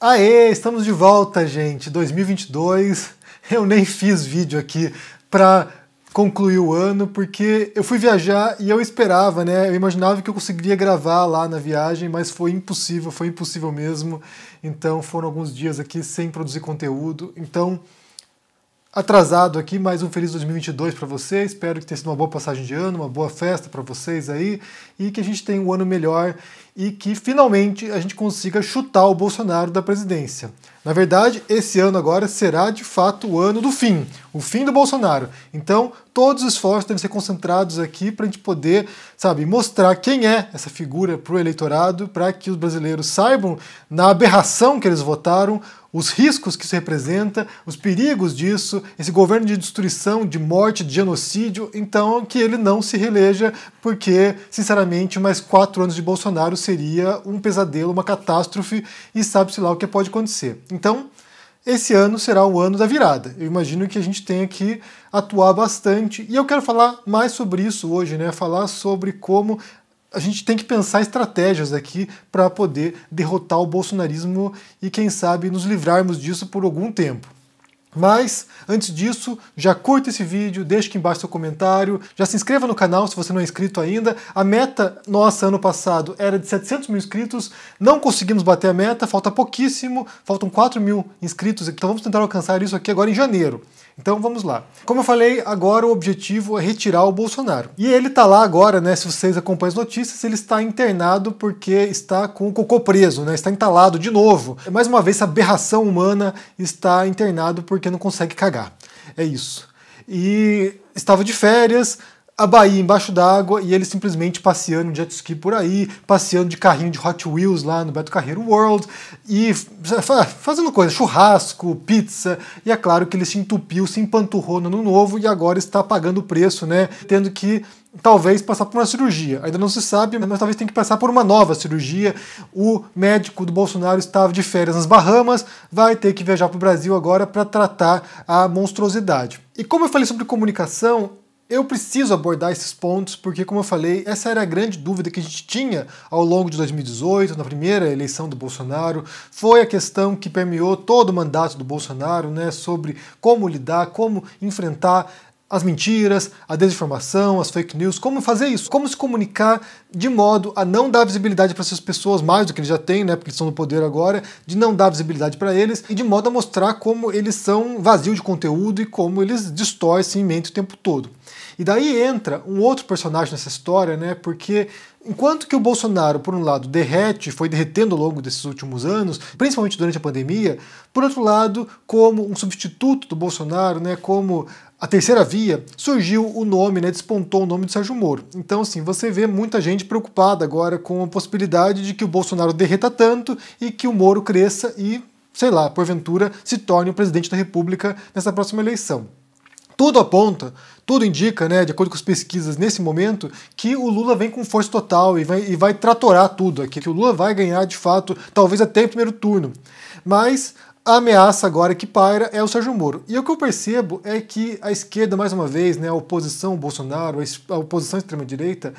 Aê, estamos de volta, gente. 2022. Eu nem fiz vídeo aqui para concluir o ano, porque eu fui viajar e eu esperava, né? Eu imaginava que eu conseguiria gravar lá na viagem, mas foi impossível mesmo. Então foram alguns dias aqui sem produzir conteúdo. Então, atrasado aqui, mais um feliz 2022 para vocês. Espero que tenha sido uma boa passagem de ano, uma boa festa para vocês aí e que a gente tenha um ano melhor e que finalmente a gente consiga chutar o Bolsonaro da presidência. Na verdade, esse ano agora será de fato o ano do fim, o fim do Bolsonaro. Então, todos os esforços devem ser concentrados aqui para a gente poder, mostrar quem é essa figura para o eleitorado, para que os brasileiros saibam na aberração que eles votaram, os riscos que isso representa, os perigos disso, esse governo de destruição, de morte, de genocídio, então que ele não se reeleja, porque, sinceramente, mais 4 anos de Bolsonaro seria um pesadelo, uma catástrofe, e sabe-se lá o que pode acontecer. Então, esse ano será o ano da virada. Eu imagino que a gente tenha que atuar bastante, e eu quero falar mais sobre isso hoje, né? Falar sobre como a gente tem que pensar estratégias aqui para poder derrotar o bolsonarismo e, quem sabe, nos livrarmos disso por algum tempo. Mas, antes disso, já curta esse vídeo, deixa aqui embaixo seu comentário, já se inscreva no canal se você não é inscrito ainda. A meta nossa ano passado era de 700 mil inscritos, não conseguimos bater a meta, falta pouquíssimo, faltam 4 mil inscritos, então vamos tentar alcançar isso aqui agora em janeiro. Então vamos lá. Como eu falei, agora o objetivo é retirar o Bolsonaro. E ele tá lá agora, né? Se vocês acompanham as notícias, ele está internado porque está com o cocô preso, né? Está entalado de novo. Mais uma vez, essa aberração humana está internado porque não consegue cagar. É isso. E estava de férias, a Bahia embaixo d'água e ele simplesmente passeando de jet ski por aí, passeando de carrinho de Hot Wheels lá no Beto Carreiro World e fazendo coisa, churrasco, pizza, e é claro que ele se entupiu, se empanturrou no ano novo e agora está pagando o preço, né, tendo que talvez passar por uma cirurgia. Ainda não se sabe, mas talvez tenha que passar por uma nova cirurgia. O médico do Bolsonaro estava de férias nas Bahamas, vai ter que viajar para o Brasil agora para tratar a monstruosidade. E como eu falei sobre comunicação, eu preciso abordar esses pontos porque, como eu falei, essa era a grande dúvida que a gente tinha ao longo de 2018, na primeira eleição do Bolsonaro. Foi a questão que permeou todo o mandato do Bolsonaro, né, sobre como lidar, como enfrentar as mentiras, a desinformação, as fake news, como fazer isso, como se comunicar de modo a não dar visibilidade para essas pessoas, mais do que eles já têm, né, porque eles estão no poder agora, de não dar visibilidade para eles, e de modo a mostrar como eles são vazios de conteúdo e como eles distorcem a mente o tempo todo. E daí entra um outro personagem nessa história, né, porque enquanto que o Bolsonaro, por um lado, foi derretendo ao longo desses últimos anos, principalmente durante a pandemia, por outro lado, como um substituto do Bolsonaro, né, como a terceira via, surgiu o nome, né, despontou o nome de Sérgio Moro. Então, assim, você vê muita gente preocupada agora com a possibilidade de que o Bolsonaro derreta tanto e que o Moro cresça e, sei lá, porventura, se torne o presidente da República nessa próxima eleição. Tudo aponta, tudo indica, né, de acordo com as pesquisas nesse momento, que o Lula vem com força total e vai tratorar tudo aqui, que o Lula vai ganhar de fato, talvez até em primeiro turno. Mas a ameaça agora que paira é o Sérgio Moro. E o que eu percebo é que a esquerda, mais uma vez, né, a oposição ao Bolsonaro, a oposição à extrema-direita,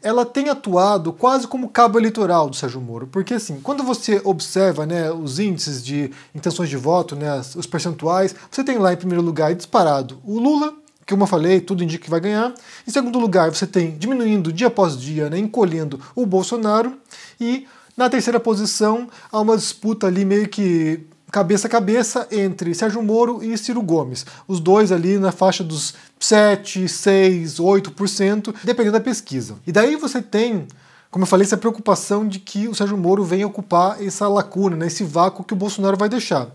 ela tem atuado quase como cabo eleitoral do Sérgio Moro. Porque, assim, quando você observa, né, os índices de intenções de voto, né, os percentuais, você tem lá em primeiro lugar disparado o Lula, que, como eu falei, tudo indica que vai ganhar. Em segundo lugar, você tem diminuindo dia após dia, né, encolhendo o Bolsonaro. E na terceira posição, há uma disputa ali meio que cabeça a cabeça entre Sérgio Moro e Ciro Gomes. Os dois ali na faixa dos 7, 6, 8%, dependendo da pesquisa. E daí você tem, como eu falei, essa preocupação de que o Sérgio Moro venha ocupar essa lacuna, né, esse vácuo que o Bolsonaro vai deixar.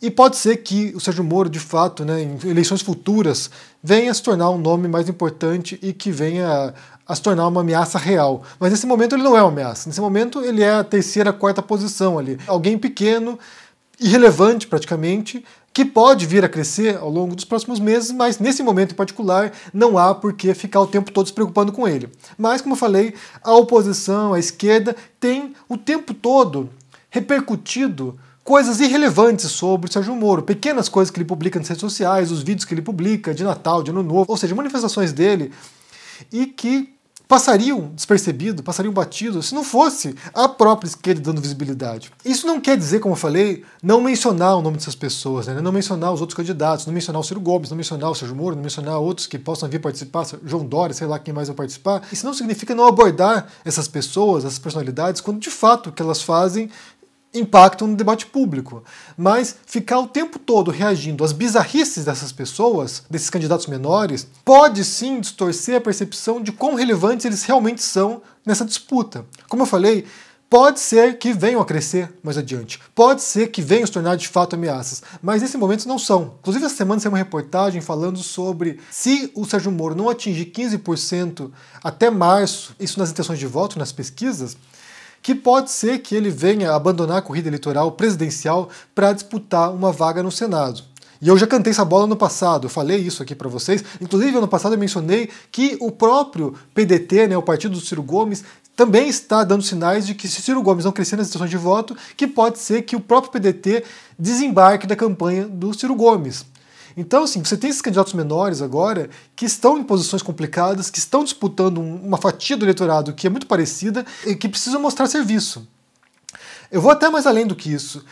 E pode ser que o Sérgio Moro, de fato, né, em eleições futuras, venha a se tornar um nome mais importante e que venha a se tornar uma ameaça real. Mas nesse momento ele não é uma ameaça. Nesse momento ele é a terceira, quarta posição ali. Alguém pequeno, irrelevante praticamente, que pode vir a crescer ao longo dos próximos meses, mas nesse momento em particular não há por que ficar o tempo todo se preocupando com ele. Mas, como eu falei, a oposição, a esquerda, tem o tempo todo repercutido coisas irrelevantes sobre o Sérgio Moro, pequenas coisas que ele publica nas redes sociais, os vídeos que ele publica de Natal, de Ano Novo, ou seja, manifestações dele, e que passariam despercebido, passariam batido, se não fosse a própria esquerda dando visibilidade. Isso não quer dizer, como eu falei, não mencionar o nome dessas pessoas, né? Não mencionar os outros candidatos, não mencionar o Ciro Gomes, não mencionar o Sérgio Moro, não mencionar outros que possam vir participar, João Dória, sei lá quem mais vai participar. Isso não significa não abordar essas pessoas, essas personalidades, quando de fato o que elas fazem impactam no debate público, mas ficar o tempo todo reagindo às bizarrices dessas pessoas, desses candidatos menores, pode sim distorcer a percepção de quão relevantes eles realmente são nessa disputa. Como eu falei, pode ser que venham a crescer mais adiante, pode ser que venham se tornar de fato ameaças, mas nesse momento não são. Inclusive essa semana saiu uma reportagem falando sobre se o Sérgio Moro não atingir 15% até março, isso nas intenções de voto, nas pesquisas, que pode ser que ele venha abandonar a corrida eleitoral presidencial para disputar uma vaga no Senado. E eu já cantei essa bola no passado, eu falei isso aqui para vocês. Inclusive, ano passado eu mencionei que o próprio PDT, né, o partido do Ciro Gomes, também está dando sinais de que se Ciro Gomes não crescer nas intenções de voto, que pode ser que o próprio PDT desembarque da campanha do Ciro Gomes. Então, assim, você tem esses candidatos menores agora que estão em posições complicadas, que estão disputando uma fatia do eleitorado que é muito parecida e que precisam mostrar serviço. Eu vou até mais além do que isso.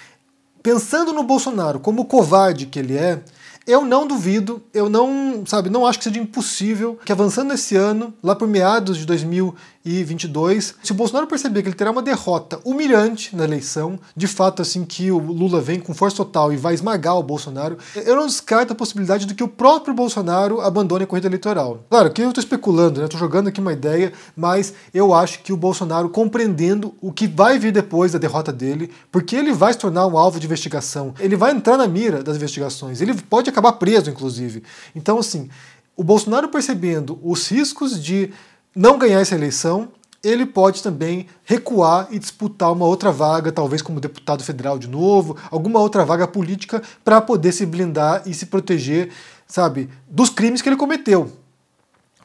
Pensando no Bolsonaro como o covarde que ele é, eu não duvido, eu não acho que seja impossível que avançando esse ano, lá por meados de 2022, se o Bolsonaro perceber que ele terá uma derrota humilhante na eleição, de fato assim que o Lula vem com força total e vai esmagar o Bolsonaro, eu não descarto a possibilidade de que o próprio Bolsonaro abandone a corrida eleitoral. Claro que eu estou especulando, né? Estou jogando aqui uma ideia, mas eu acho que o Bolsonaro, compreendendo o que vai vir depois da derrota dele, porque ele vai se tornar um alvo de investigação, ele vai entrar na mira das investigações, ele pode acabar preso, inclusive. Então, assim, o Bolsonaro percebendo os riscos de não ganhar essa eleição, ele pode também recuar e disputar uma outra vaga, talvez como deputado federal de novo, alguma outra vaga política para poder se blindar e se proteger, sabe, dos crimes que ele cometeu.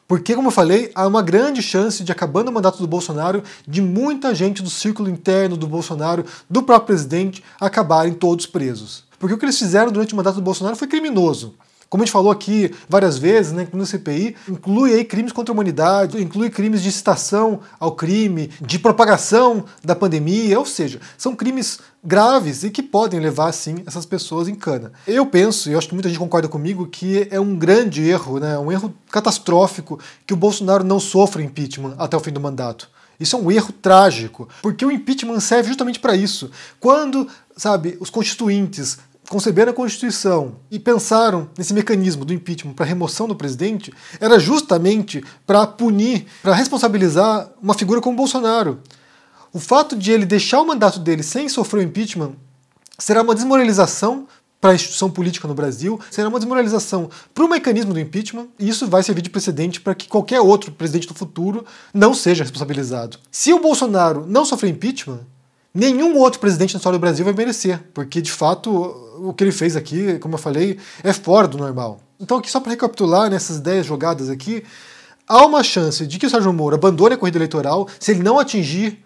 Porque, como eu falei, há uma grande chance de, acabando o mandato do Bolsonaro, de muita gente do círculo interno do Bolsonaro, do próprio presidente, acabarem todos presos. Porque o que eles fizeram durante o mandato do Bolsonaro foi criminoso. Como a gente falou aqui várias vezes, né, no CPI, inclui aí crimes contra a humanidade, inclui crimes de incitação ao crime, de propagação da pandemia, ou seja, são crimes graves e que podem levar, sim, essas pessoas em cana. Eu penso, e eu acho que muita gente concorda comigo, que é um grande erro, né, um erro catastrófico, que o Bolsonaro não sofra impeachment até o fim do mandato. Isso é um erro trágico, porque o impeachment serve justamente para isso. Quando, sabe, os constituintes conceberam a Constituição e pensaram nesse mecanismo do impeachment para remoção do presidente, era justamente para punir, para responsabilizar uma figura como Bolsonaro. O fato de ele deixar o mandato dele sem sofrer o impeachment será uma desmoralização para a instituição política no Brasil, será uma desmoralização para o mecanismo do impeachment, e isso vai servir de precedente para que qualquer outro presidente do futuro não seja responsabilizado. Se o Bolsonaro não sofrer impeachment, nenhum outro presidente na história do Brasil vai merecer, porque de fato o que ele fez aqui, como eu falei, é fora do normal. Então aqui só para recapitular nessas ideias jogadas aqui, há uma chance de que o Sérgio Moro abandone a corrida eleitoral se ele não atingir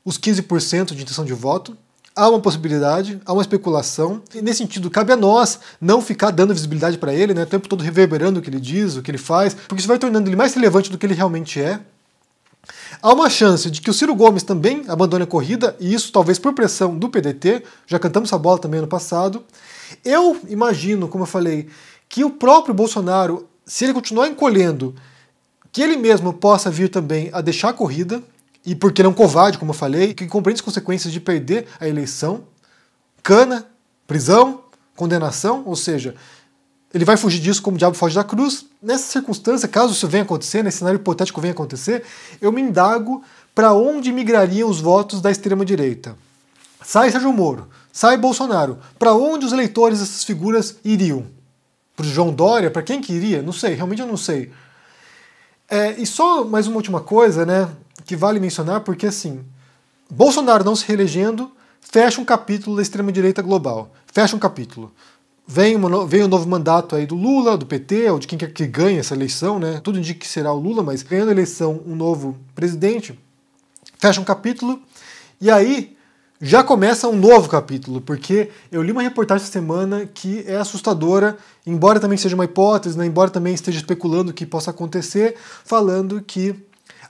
os 15% de intenção de voto. Há uma possibilidade, há uma especulação, e nesse sentido cabe a nós não ficar dando visibilidade para ele, né, o tempo todo reverberando o que ele diz, o que ele faz, porque isso vai tornando ele mais relevante do que ele realmente é. Há uma chance de que o Ciro Gomes também abandone a corrida, e isso talvez por pressão do PDT, já cantamos essa bola também no passado. Eu imagino, como eu falei, que o próprio Bolsonaro, se ele continuar encolhendo, que ele mesmo possa vir também a deixar a corrida, e porque ele é um covarde, como eu falei, que compreende as consequências de perder a eleição, cana, prisão, condenação, ou seja, ele vai fugir disso como o diabo foge da cruz. Nessa circunstância, caso isso venha acontecer, nesse cenário hipotético venha acontecer, eu me indago para onde migrariam os votos da extrema-direita. Sai Sérgio Moro, sai Bolsonaro, para onde os eleitores dessas figuras iriam? Para o João Dória? Para quem que iria? Não sei, realmente eu não sei. E só mais uma última coisa, né, que vale mencionar, porque assim, Bolsonaro não se reelegendo, fecha um capítulo da extrema-direita global. Fecha um capítulo. Vem um novo mandato aí do Lula, do PT, ou de quem quer que ganhe essa eleição, né? Tudo indica que será o Lula, mas ganhando a eleição um novo presidente, fecha um capítulo, e aí já começa um novo capítulo, porque eu li uma reportagem essa semana que é assustadora, embora também seja uma hipótese, né? Embora também esteja especulando o que possa acontecer, falando que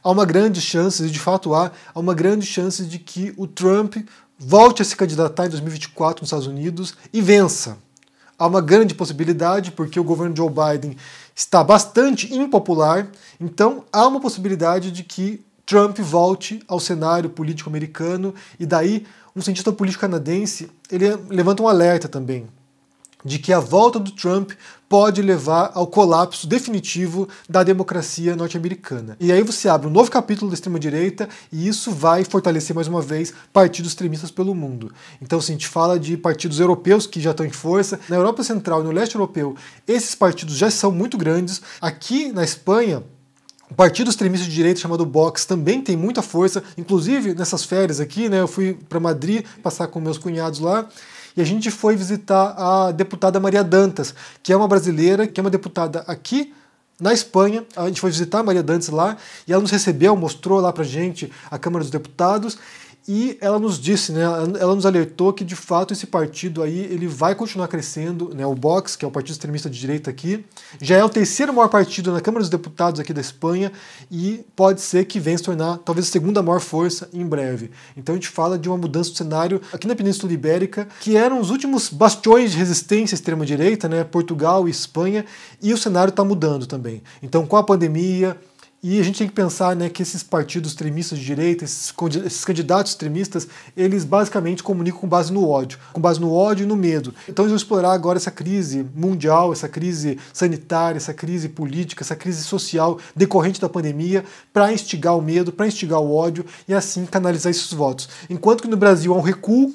há uma grande chance, e de fato há uma grande chance de que o Trump volte a se candidatar em 2024 nos Estados Unidos e vença. Há uma grande possibilidade, porque o governo Joe Biden está bastante impopular, então há uma possibilidade de que Trump volte ao cenário político americano, e daí um cientista político canadense ele levanta um alerta também, de que a volta do Trump pode levar ao colapso definitivo da democracia norte-americana. E aí você abre um novo capítulo da extrema-direita e isso vai fortalecer mais uma vez partidos extremistas pelo mundo. Então, assim, a gente fala de partidos europeus que já estão em força. Na Europa Central e no leste europeu, esses partidos já são muito grandes. Aqui na Espanha, o partido extremista de direita chamado Vox também tem muita força. Inclusive, nessas férias aqui, né, eu fui para Madrid passar com meus cunhados lá, e a gente foi visitar a deputada Maria Dantas, que é uma brasileira, que é uma deputada aqui na Espanha. A gente foi visitar a Maria Dantas lá, e ela nos recebeu, mostrou lá pra gente a Câmara dos Deputados, e ela nos disse, né, ela nos alertou que de fato esse partido aí ele vai continuar crescendo, né, o Vox, que é o partido extremista de direita aqui, já é o terceiro maior partido na Câmara dos Deputados aqui da Espanha e pode ser que venha se tornar talvez a segunda maior força em breve. Então a gente fala de uma mudança do cenário aqui na Península Ibérica, que eram os últimos bastiões de resistência à extrema-direita, né, Portugal e Espanha, e o cenário está mudando também. Então com a pandemia, e a gente tem que pensar, né, que esses partidos extremistas de direita, esses candidatos extremistas, eles basicamente comunicam com base no ódio e no medo. Então eles vão explorar agora essa crise mundial, essa crise sanitária, essa crise política, essa crise social decorrente da pandemia para instigar o medo, para instigar o ódio e assim canalizar esses votos. Enquanto que no Brasil há um recuo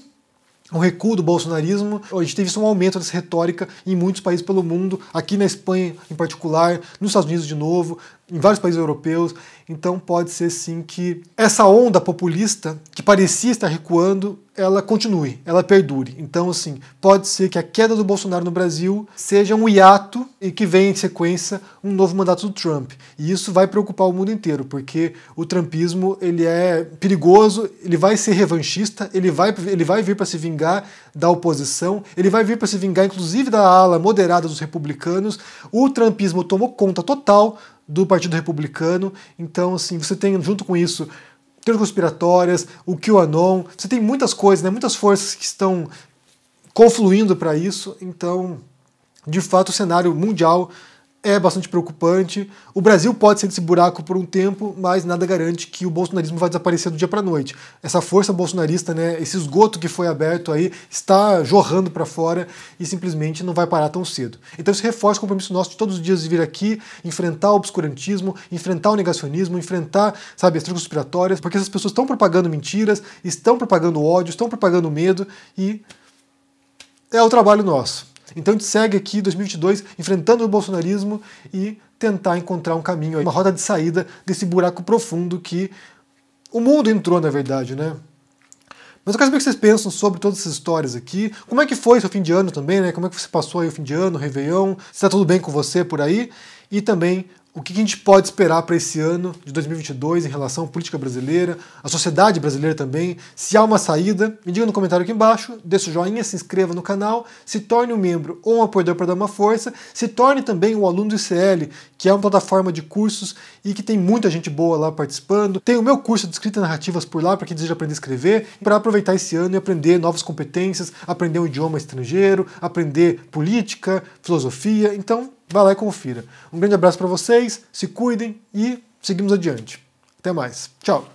do bolsonarismo, a gente teve visto um aumento dessa retórica em muitos países pelo mundo, aqui na Espanha em particular, nos Estados Unidos de novo, em vários países europeus. Então pode ser sim que essa onda populista, que parecia estar recuando, ela continue, ela perdure. Então assim, pode ser que a queda do Bolsonaro no Brasil seja um hiato e que venha em sequência um novo mandato do Trump. E isso vai preocupar o mundo inteiro, porque o trumpismo ele é perigoso, ele vai ser revanchista, ele vai vir para se vingar da oposição, ele vai vir para se vingar inclusive da ala moderada dos republicanos. O trumpismo tomou conta total do Partido Republicano, então assim, você tem junto com isso teorias conspiratórias, o QAnon, você tem muitas coisas, né, muitas forças que estão confluindo para isso, então de fato o cenário mundial é bastante preocupante. O Brasil pode ser desse buraco por um tempo, mas nada garante que o bolsonarismo vai desaparecer do dia para a noite. Essa força bolsonarista, né, esse esgoto que foi aberto aí, está jorrando para fora e simplesmente não vai parar tão cedo. Então isso reforça o compromisso nosso de todos os dias de vir aqui, enfrentar o obscurantismo, enfrentar o negacionismo, enfrentar, sabe, as teorias conspiratórias, porque essas pessoas estão propagando mentiras, estão propagando ódio, estão propagando medo e é o trabalho nosso. Então a gente segue aqui 2022 enfrentando o bolsonarismo e tentar encontrar um caminho, uma rota de saída desse buraco profundo que o mundo entrou, na verdade, né? Mas eu quero saber o que vocês pensam sobre todas essas histórias aqui. Como é que foi seu fim de ano também, né? Como é que você passou aí o fim de ano, o Réveillon? Se está tudo bem com você por aí? E também o que a gente pode esperar para esse ano de 2022 em relação à política brasileira, a sociedade brasileira também, se há uma saída. Me diga no comentário aqui embaixo, deixa o joinha, se inscreva no canal, se torne um membro ou um apoiador para dar uma força, se torne também um aluno do ICL, que é uma plataforma de cursos e que tem muita gente boa lá participando. Tem o meu curso de escrita e narrativas por lá para quem deseja aprender a escrever, para aproveitar esse ano e aprender novas competências, aprender um idioma estrangeiro, aprender política, filosofia. Então, vai lá e confira. Um grande abraço para vocês, se cuidem e seguimos adiante. Até mais. Tchau!